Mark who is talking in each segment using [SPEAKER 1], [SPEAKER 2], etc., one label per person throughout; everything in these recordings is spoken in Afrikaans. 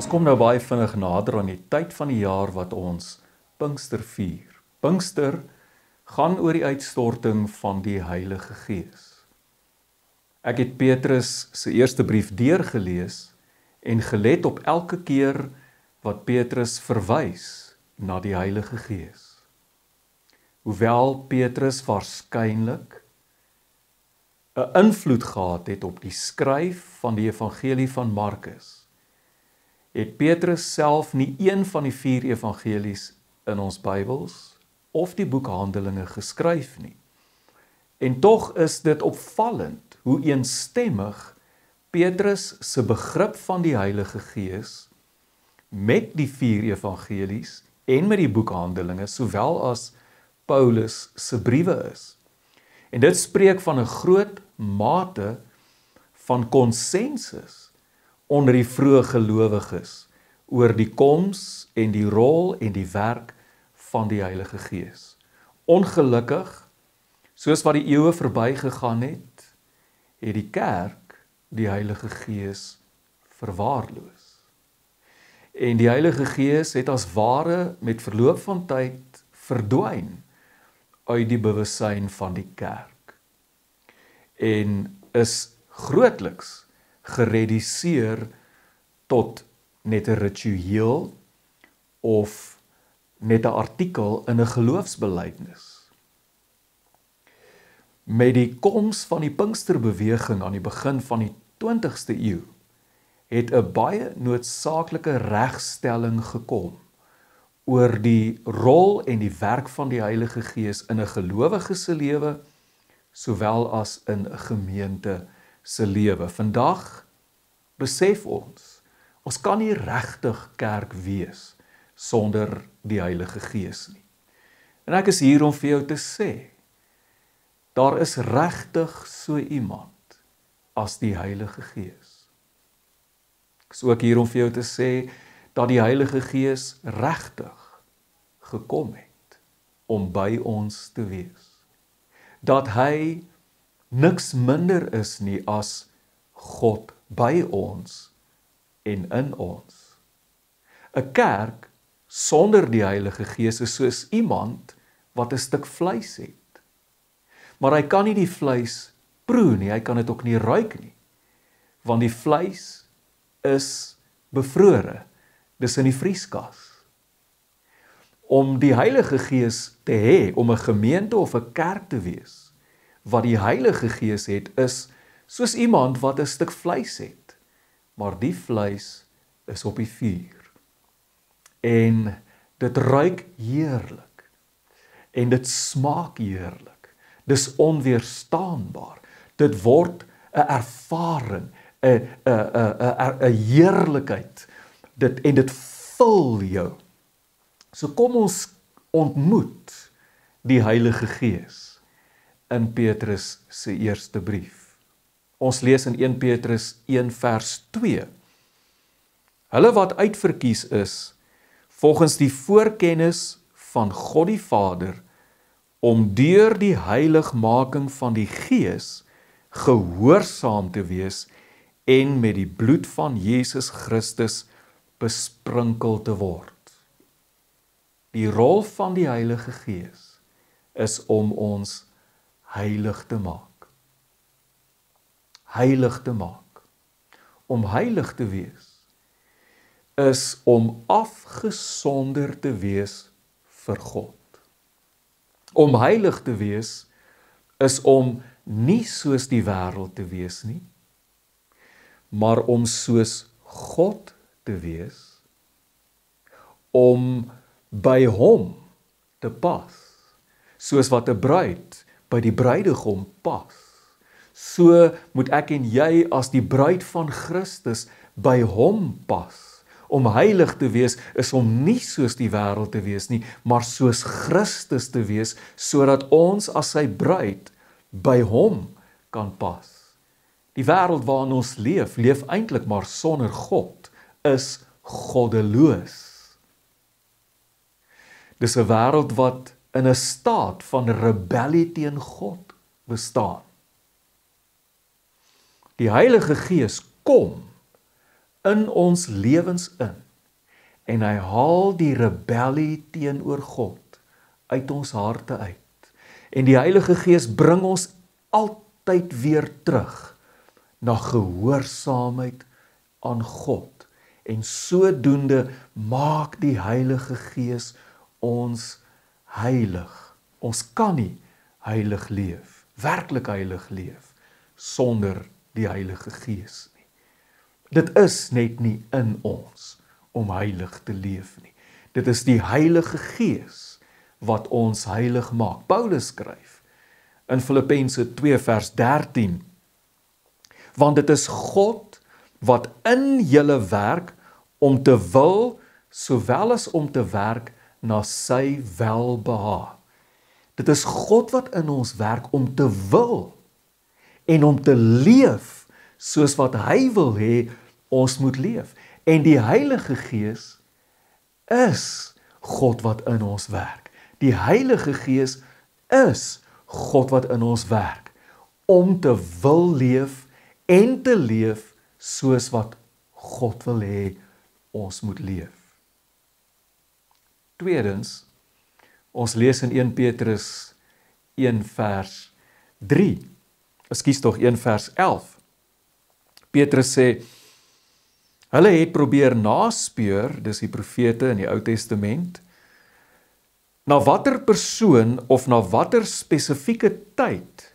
[SPEAKER 1] kom nou baie vinnig nader aan die tyd van die jaar wat ons Pinkster vier. Pinkster gaan oor die uitstorting van die Heilige Gees. Ek het Petrus se eerste brief deurgelees en gelet op elke keer wat Petrus verwys na die Heilige Gees. Hoewel Petrus waarskynlik 'n invloed gehad het op die skryf van die evangelie van Markus, het Petrus self nie een van die 4 evangelies in ons Bybels of die boek Handelinge geskryf nie. En tog is dit opvallend hoe eensstemmig Petrus se begrip van die Heilige Gees met die 4 evangelies en met die boek Handelinge, sowel as Paulus se briewe is. En dit spreek van 'n groot mate van konsensus onder die vroeë gelowiges oor die koms en die rol en die werk van die Heilige Gees. Ongelukkig, soos wat die eeue verbygegaan het, het die kerk die Heilige Gees verwaarloos. En die Heilige Gees het as ware met verloop van tyd verdwyn uit die bewussyn van die kerk. En is grootliks gereduseer tot net 'n ritueel of net 'n artikel in 'n geloofsbelijdenis. Met die koms van die Pinksterbeweging aan die begin van die 20ste eeu, het 'n baie noodsaaklike regstelling gekom oor die rol en die werk van die Heilige Gees in 'n gelowige se lewe, sowel as in 'n gemeente se lewe. Vandag besef ons kan nie regtig kerk wees sonder die Heilige Gees nie. En ek is hier om vir jou te sê, daar is regtig so iemand as die Heilige Gees. Ek is ook hier om vir jou te sê, dat die Heilige Gees regtig gekom het om by ons te wees. Dat hy niks minder is nie as God by ons en in ons. 'n Kerk sonder die Heilige Gees is soos iemand wat 'n stuk vleis het. Maar hy kan nie die vleis proe nie, hy kan dit ook nie ruik nie, want die vleis is bevrore, dis in die vrieskas. Om die Heilige Gees te hê, om 'n gemeente of 'n kerk te wees, wat die Heilige Gees het, is soos iemand wat 'n stuk vleis het, maar die vleis is op die vuur. En dit ruik heerlik, en dit smaak heerlik, dis onweerstaanbaar, dit word 'n ervaring, 'n heerlikheid, en dit vul jou. So kom ons ontmoet die Heilige Gees in Petrus se eerste brief. Ons lees in 1 Petrus 1 vers 2. Hulle wat uitverkies is, volgens die voorkennis van God die Vader, om deur die heiligmaking van die Gees gehoorsaam te wees en met die bloed van Jesus Christus besprinkel te word. Die rol van die Heilige Gees is om ons heilig te maak. Heilig te maak. Om heilig te wees is om afgesonder te wees vir God. Om heilig te wees is om nie soos die wêreld te wees nie, maar om soos God te wees, om by hom te pas, soos wat 'n bruid by die bruidegom pas. So moet ek en jy as die bruid van Christus by hom pas. Om heilig te wees is om nie soos die wêreld te wees nie, maar soos Christus te wees, sodat ons as sy bruid by hom kan pas. Die wêreld waarin ons leef eintlik maar sonder God, is goddeloos. Dis 'n wêreld wat in 'n staat van rebellie teen God bestaan. Die Heilige Gees kom in ons lewens in en hy haal die rebellie teenoor God uit ons harte uit. En die Heilige Gees bring ons altyd weer terug na gehoorsaamheid aan God. En sodoende maak die Heilige Gees ons heilig. Ons kan nie heilig leef, werklik heilig leef, sonder die Heilige Gees nie. Dit is net nie in ons om heilig te leef nie. Dit is die Heilige Gees wat ons heilig maak. Paulus skryf in Filippense 2 vers 13, want dit is God wat in julle werk om te wil, sowel as om te werk na sy welbehae. Dit is God wat in ons werk om te wil en om te leef soos wat hy wil hê ons moet leef. En die Heilige Gees is God wat in ons werk. Die Heilige Gees is God wat in ons werk om te wil leef en te leef soos wat God wil hê ons moet leef. Tweedens, ons lees in 1 Petrus 1 vers 3, ekskuus tog 1 vers 11. Petrus sê, hulle het probeer naspeur, dis die profete in die Ou Testament, na watter persoon of na watter spesifieke tyd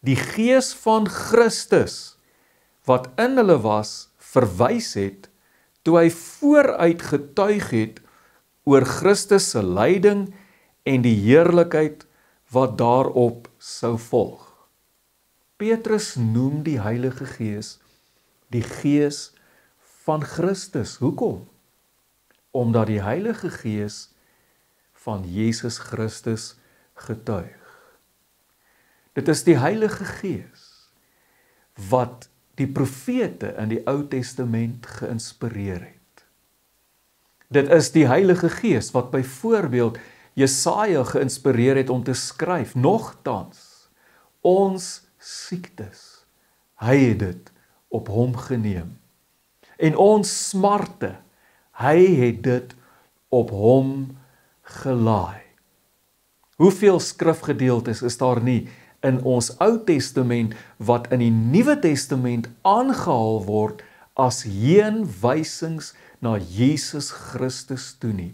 [SPEAKER 1] die Gees van Christus wat in hulle was, verwys het, toe hy vooruit getuig het oor Christus se lyding en die heerlikheid wat daarop sou volg. Petrus noem die Heilige Gees die Gees van Christus. Hoekom? Omdat die Heilige Gees van Jesus Christus getuig. Dit is die Heilige Gees wat die profete in die Ou Testament geïnspireer het. Dit is die Heilige Gees wat byvoorbeeld Jesaja geïnspireer het om te skryf, nogtans, ons siektes, hy het dit op hom geneem. En ons smarte, hy het dit op hom gelaai. Hoeveel skrifgedeeltes is daar nie in ons Ou Testament wat in die Nuwe Testament aangehaal word as heenwysings na Jesus Christus toe nie.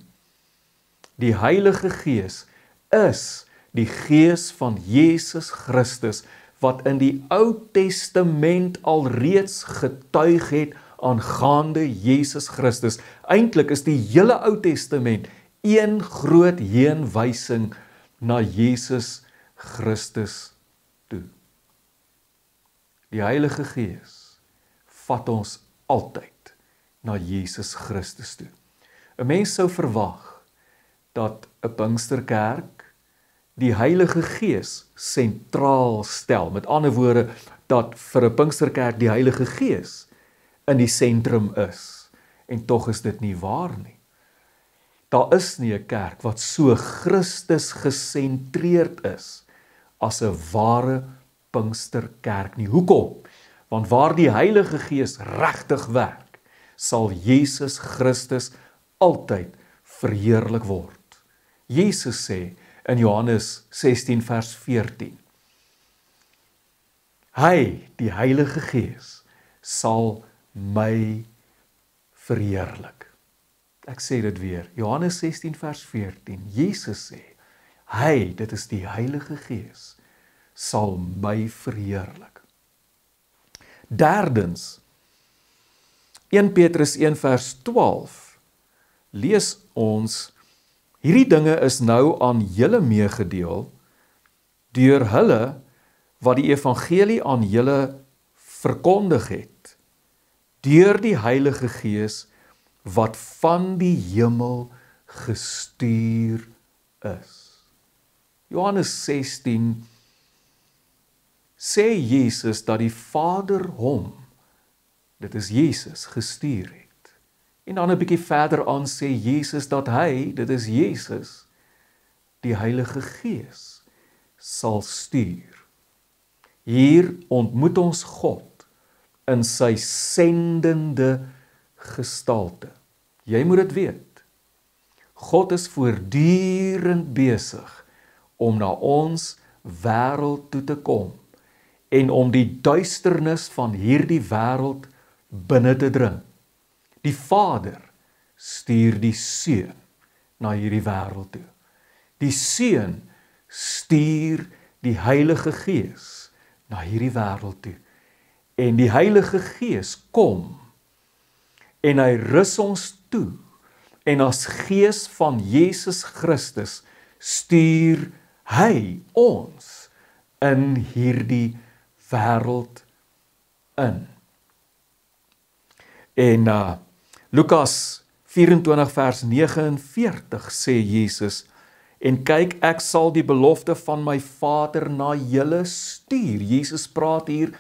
[SPEAKER 1] Die Heilige Gees is die Gees van Jesus Christus wat in die Ou Testament alreeds getuig het aangaande Jesus Christus. Eintlik is die hele Ou Testament een groot heenwysing na Jesus Christus toe. Die Heilige Gees vat ons altyd na Jesus Christus toe. 'n Mens sou verwag dat 'n Pinksterkerk die Heilige Gees sentraal stel. Met ander woorde, dat vir 'n Pinksterkerk die Heilige Gees in die sentrum is. En tog is dit nie waar nie. Daar is nie 'n kerk wat so Christus gesentreerd is as 'n ware Pinksterkerk nie. Hoekom? Want waar die Heilige Gees regtig werk, sal Jesus Christus altyd verheerlik word. Jesus sê in Johannes 16 vers 14, hy, die Heilige Gees, sal my verheerlik. Ek sê dit weer, Johannes 16 vers 14, Jesus sê, hy, dit is die Heilige Gees, sal my verheerlik. Derdens, 1 Petrus 1 vers 12, lees ons, hierdie dinge is nou aan julle meegedeel, deur hulle wat die evangelie aan julle verkondig het, deur die Heilige Gees wat van die hemel gestuur is. Johannes 16 sê Jesus dat die Vader hom, dit is Jesus, gestuur het. En dan 'n bietjie verder aan sê Jesus dat hy, dit is Jesus, die Heilige Gees sal stuur. Hier ontmoet ons God in sy sendende gestalte. Jy moet dit weet. God is voortdurend besig om na ons wêreld toe te kom en om die duisternis van hierdie wêreld binne te dring. Die Vader stuur die Seun na hierdie wêreld toe. Die Seun stuur die Heilige Gees na hierdie wêreld toe. En die Heilige Gees kom en hy rus ons toe. En as Gees van Jesus Christus stuur hy ons in hierdie wêreld in. En Lukas 24 vers 49 sê Jesus, en kyk, ek sal die belofte van my Vader na julle stuur. Jesus praat hier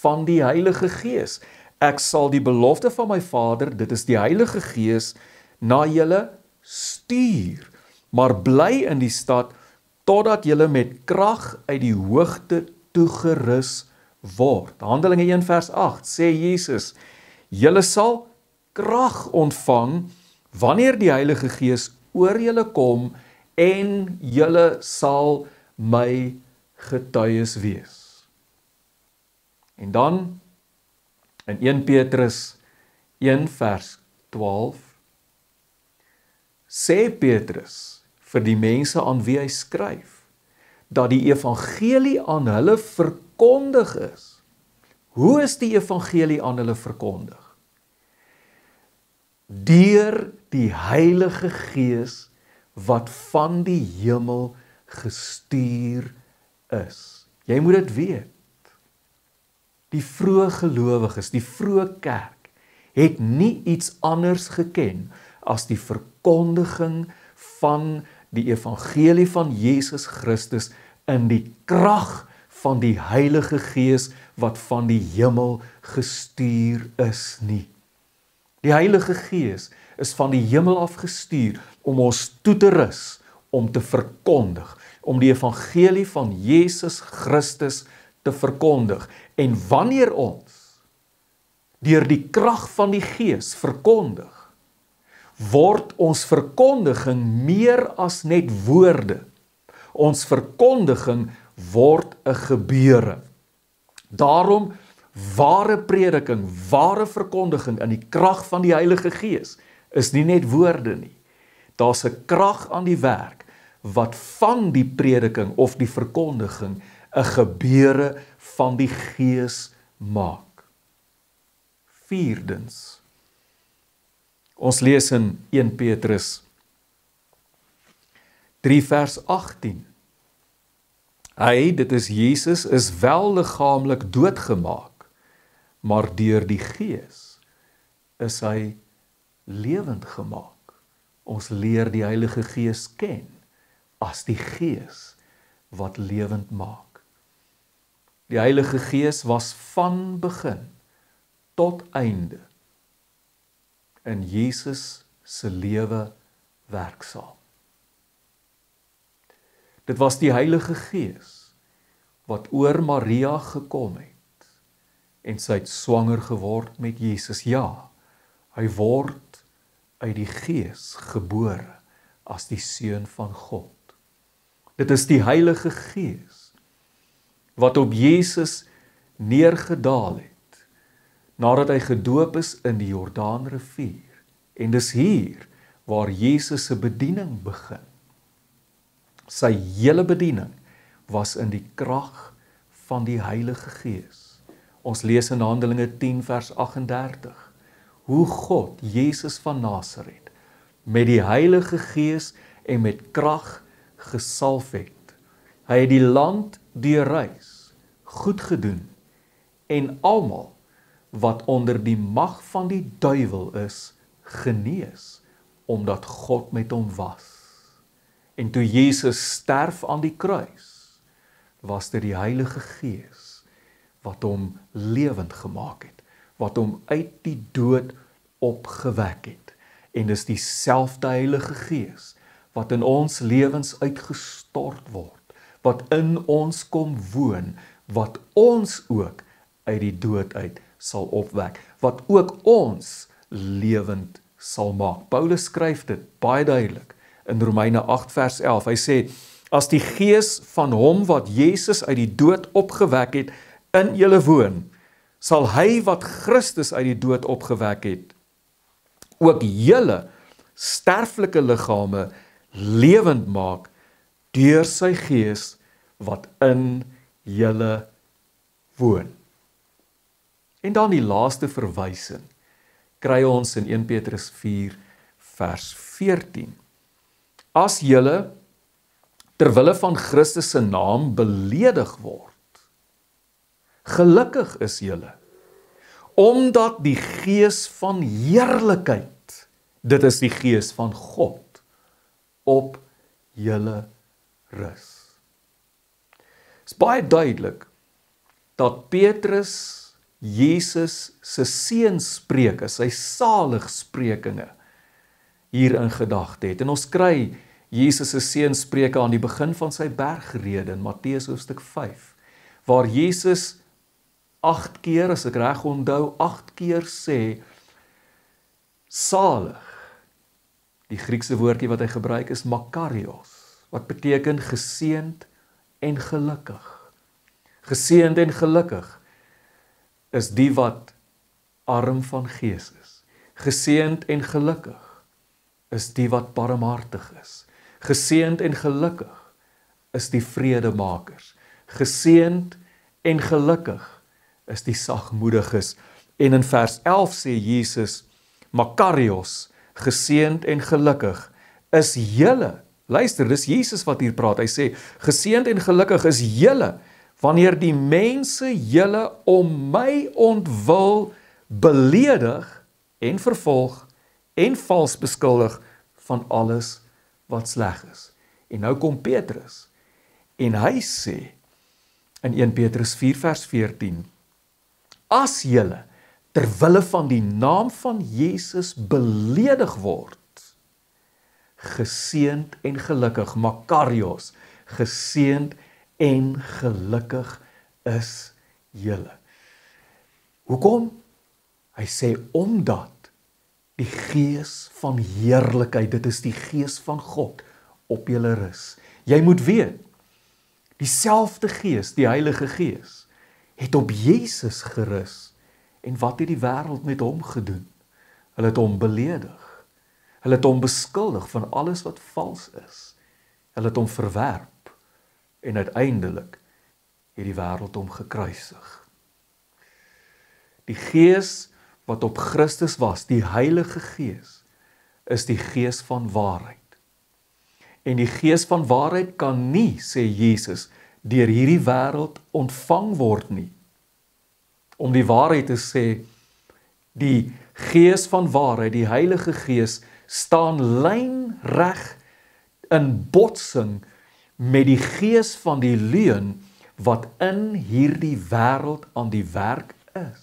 [SPEAKER 1] van die Heilige Gees. Ek sal die belofte van my Vader, dit is die Heilige Gees, na julle stuur. Maar bly in die stad, totdat julle met krag uit die hoogte toegerus word. Handelinge 1 vers 8 sê Jesus, julle sal krag ontvang, wanneer die Heilige Gees oor julle kom, en julle sal my getuies wees. En dan, in 1 Petrus 1 vers 12, sê Petrus vir die mense aan wie hy skryf, dat die evangelie aan hulle verkondig is. Hoe is die evangelie aan hulle verkondig? Deur die Heilige Gees wat van die hemel gestuur is. Jy moet dit weet. Die vroeë gelowiges, die vroeë kerk, het nie iets anders geken as die verkondiging van die evangelie van Jesus Christus in die krag van die Heilige Gees wat van die hemel gestuur is nie. Die Heilige Gees is van die hemel af gestuur om ons toe te rus, om te verkondig, om die evangelie van Jesus Christus te verkondig. En wanneer ons deur die krag van die Gees verkondig, word ons verkondiging meer as net woorde. Ons verkondiging word 'n gebeure. Daarom ware prediking, ware verkondiging in die krag van die Heilige Gees is nie net woorde nie. Daar's 'n krag aan die werk wat van die prediking of die verkondiging 'n gebeure van die Gees maak. Vierdens, ons lees in 1 Petrus 3 vers 18. Hy, dit is Jesus, is wel liggaamlik doodgemaak, maar deur die Gees is hy lewend gemaak. Ons leer die Heilige Gees ken as die Gees wat lewend maak. Die Heilige Gees was van begin tot einde in Jesus se lewe werksaam. Dit was die Heilige Gees wat oor Maria gekom het en sy het swanger geword met Jesus. Ja, hy word uit die Gees gebore as die Seun van God. Dit is die Heilige Gees wat op Jesus neergedaal het nadat hy gedoop is in die Jordaanrivier. En dis hier waar Jesus se bediening begin. Sy hele bediening was in die krag van die Heilige Gees. Ons lees in Handelinge 10 vers 38, hoe God Jesus van Nasaret met die Heilige Gees en met krag gesalf het. Hy het die land deurreis, goed gedoen, en almal wat onder die mag van die duiwel is, genees, omdat God met hom was. En toe Jesus sterf aan die kruis, was dit die Heilige Gees wat hom lewend gemaak het, wat hom uit die dood opgewek het. En dis dieselfde Heilige Gees wat in ons lewens uitgestort word, wat in ons kom woon, wat ons ook uit die dood uit sal opwek, wat ook ons lewend sal maak. Paulus skryf dit baie duidelik in Romeine 8 vers 11. Hy sê, as die gees van hom wat Jesus uit die dood opgewek het, in julle woon, sal hy wat Christus uit die dood opgewek het, ook julle sterflike liggame lewend maak, deur sy gees wat in julle woon. En dan die laaste verwysing, kry ons in 1 Petrus 4 vers 14. As julle terwille van Christus se naam beledig word, gelukkig is julle, omdat die gees van heerlikheid, dit is die gees van God, op julle rus. Dit is baie duidelik dat Petrus Jesus se seënspreuke, sy saligsprekinge hier in gedagte het. En ons kry Jesus se seënspreuke aan die begin van sy bergrede in Matteus hoofstuk 5, waar Jesus 8 keer, as ek reg onthou, 8 keer sê, salig. Die Griekse woordjie wat hy gebruik is makarios, wat beteken geseënd en gelukkig. Geseënd en gelukkig is die wat arm van gees is. Geseënd en gelukkig is die wat barmhartig is. Geseënd en gelukkig is die vredemakers. Geseënd en gelukkig is die sagmoediges. En in vers 11 sê Jesus, makarios, geseënd en gelukkig is julle. Luister, dis Jesus wat hier praat. Hy sê, geseënd en gelukkig is julle, wanneer die mense julle om my ontwil beledig en vervolg en vals beskuldig van alles wat sleg is. En nou kom Petrus en hy sê in 1 Petrus 4 vers 14, as julle terwille van die naam van Jesus beledig word, geseënd en gelukkig, makarios, geseënd en gelukkig is julle. Hoekom? Hy sê, omdat die gees van heerlikheid, dit is die gees van God, op julle rus. Jy moet weet, dieselfde gees, die Heilige Gees, het op Jesus gerus. En wat het die wêreld met hom gedoen? Hulle het hom beledig. Hulle het hom beskuldig van alles wat vals is. Hulle het hom verwerp. En uiteindelik het die wêreld hom gekruisig. Die gees wat op Christus was, die Heilige Gees, is die gees van waarheid. En die gees van waarheid kan nie, sê Jesus, deur hierdie wêreld ontvang word nie. Om die waarheid te sê, die gees van waarheid, die Heilige Gees, staan lynreg in botsing met die gees van die leuen wat in hierdie wêreld aan die werk is.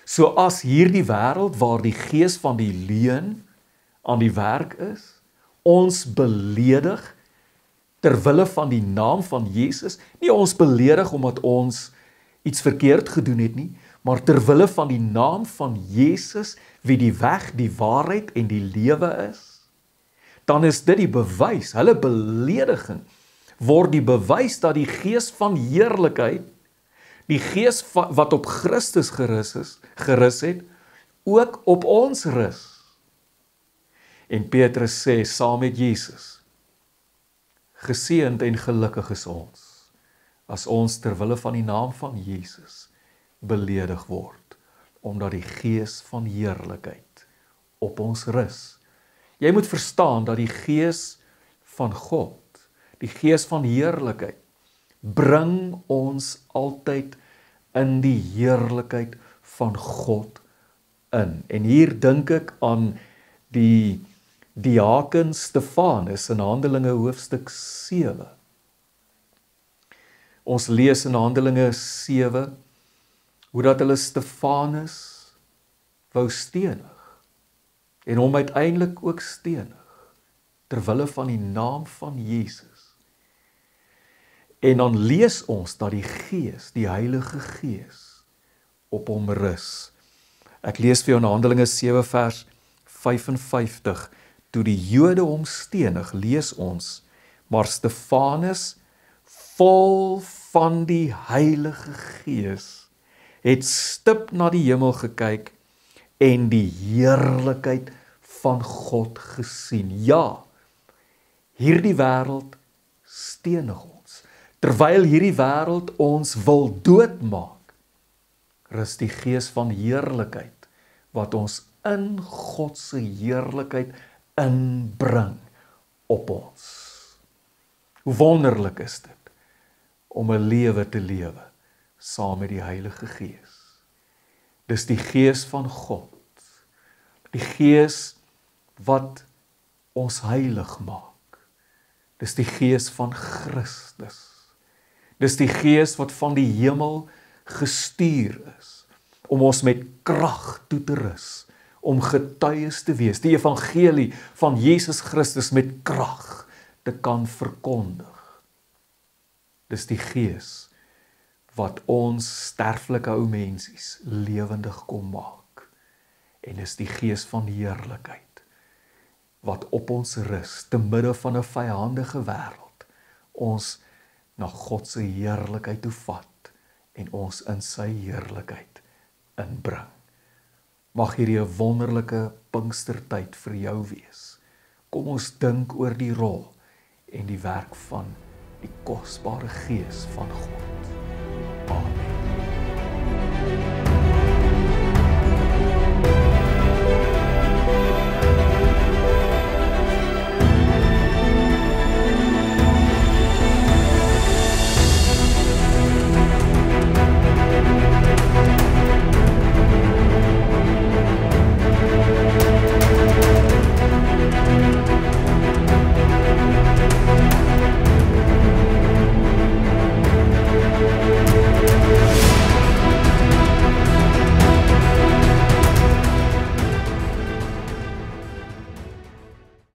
[SPEAKER 1] So as hierdie wêreld waar die gees van die leuen aan die werk is, ons beledig terwille van die naam van Jesus, nie ons beledig omdat ons iets verkeerd gedoen het nie, maar terwille van die naam van Jesus, wie die weg, die waarheid en die lewe is, dan is dit die bewys, hulle belediging, word die bewys dat die gees van heerlikheid, die gees wat op Christus gerus het, ook op ons rus. En Petrus sê, saam met Jesus, geseënd en gelukkig is ons, as ons terwille van die naam van Jesus beledig word, omdat die gees van heerlikheid op ons rus. Jy moet verstaan dat die gees van God, die gees van heerlikheid, bring ons altyd in die heerlikheid van God in. En hier dink ek aan die diaken Stefanus in Handelinge hoofstuk 7. Ons lees in Handelinge 7 hoe dat hulle Stefanus wou stenig en hom uiteindelik ook stenig terwille van die naam van Jesus. En dan lees ons dat die Gees, die Heilige Gees, op hom rus. Ek lees vir jou in Handelinge 7 vers 55, toe die Jode hom stenig, lees ons, maar Stefanus, vol van die Heilige Gees, het stip na die hemel gekyk en die heerlikheid van God gesien. Ja, hierdie wêreld stenig ons, terwyl hierdie wêreld ons wil doodmaak, rus die Gees van heerlikheid, wat ons in God se heerlikheid inbring op ons. Hoe wonderlik is dit, om 'n lewe te lewe, saam met die Heilige Gees. Dis die Gees van God, die Gees wat ons heilig maak. Dis die Gees van Christus. Dis die Gees wat van die hemel gestuur is, om ons met krag toe te rus, om getuies te wees, die evangelie van Jesus Christus met krag te kan verkondig. Dis die Gees wat ons sterflike ou mensies lewendig kom maak. En is die Gees van heerlikheid wat op ons rus te midde van 'n vyandige wêreld, ons na God se heerlikheid toe vat en ons in sy heerlikheid inbring. Mag hierdie 'n wonderlike Pinkstertyd vir jou wees. Kom ons dink oor die rol en die werk van die kosbare Gees van God. Amen.